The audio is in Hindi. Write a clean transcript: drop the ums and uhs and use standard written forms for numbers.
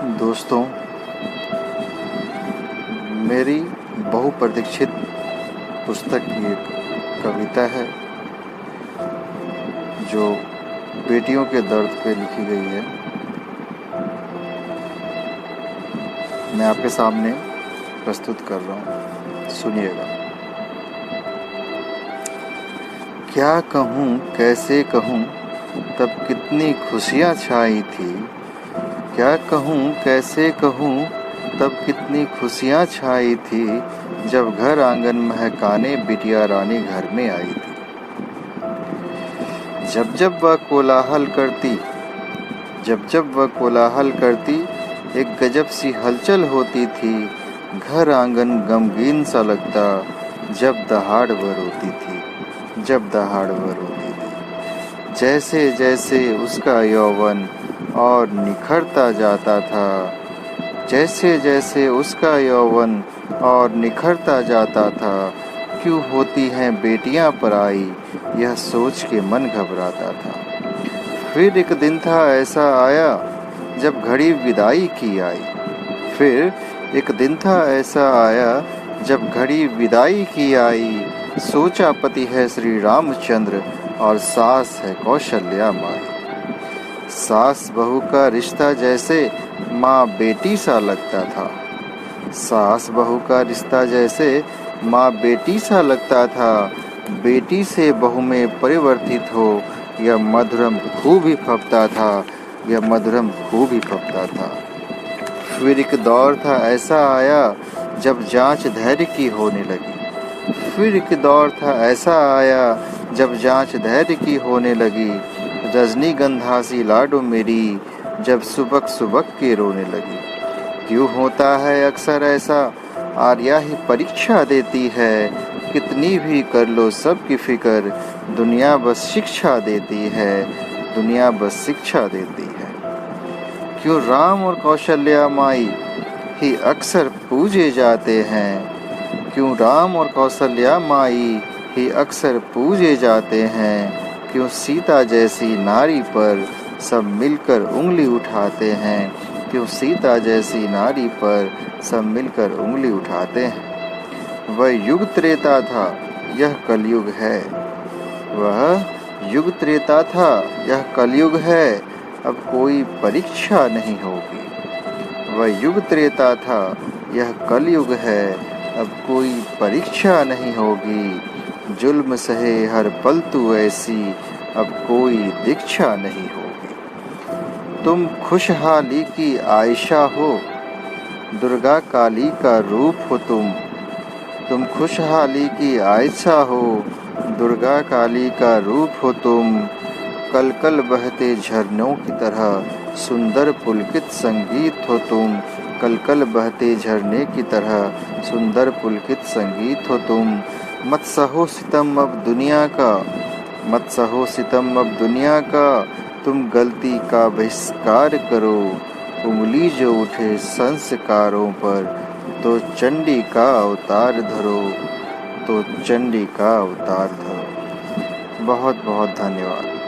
दोस्तों, मेरी बहुप्रतीक्षित पुस्तक की एक कविता है जो बेटियों के दर्द पे लिखी गई है। मैं आपके सामने प्रस्तुत कर रहा हूँ, सुनिएगा। क्या कहूँ कैसे कहूँ, तब कितनी खुशियाँ छाई थी। क्या कहूँ कैसे कहूँ, तब कितनी खुशियाँ छाई थी, जब घर आंगन महकाने बिटिया रानी घर में आई थी। जब जब वह कोलाहल करती, एक गजब सी हलचल होती थी। घर आंगन गमगीन सा लगता, जब दहाड़ वह रोती थी। जैसे जैसे उसका यौवन और निखरता जाता था, क्यों होती हैं बेटियां पराई, यह सोच के मन घबराता था। फिर एक दिन था ऐसा आया, जब घड़ी विदाई की आई। सोचा पति है श्री रामचंद्र और सास है कौशल्या माई। सास बहू का रिश्ता जैसे माँ बेटी सा लगता था। बेटी से बहू में परिवर्तित हो, यह मधुरम खूब ही फबता था। फिर एक दौर था ऐसा आया, जब जांच धैर्य की होने लगी। रजनीगंधा सी लाडो मेरी, जब सुबक के रोने लगी। क्यों होता है अक्सर ऐसा, आर्या ही परीक्षा देती है। कितनी भी कर लो सबकी फिक्र, दुनिया बस शिक्षा देती है। क्यों राम और कौशल्या माई ही अक्सर पूजे जाते हैं। क्यों सीता जैसी नारी पर सब मिलकर उंगली उठाते हैं। वह युग त्रेता था, यह कलयुग है, अब कोई परीक्षा नहीं होगी। जुल्म सहे हर पल तू ऐसी, अब कोई दीक्षा नहीं होगी। तुम खुशहाली की आयशा हो, दुर्गा काली का रूप हो तुम। कल कल बहते झरनों की तरह सुंदर पुलकित संगीत हो तुम। मत सहो सितम अब दुनिया का, तुम गलती का बहिष्कार करो। उंगली जो उठे संस्कारों पर, तो चंडी का अवतार धरो। बहुत बहुत धन्यवाद।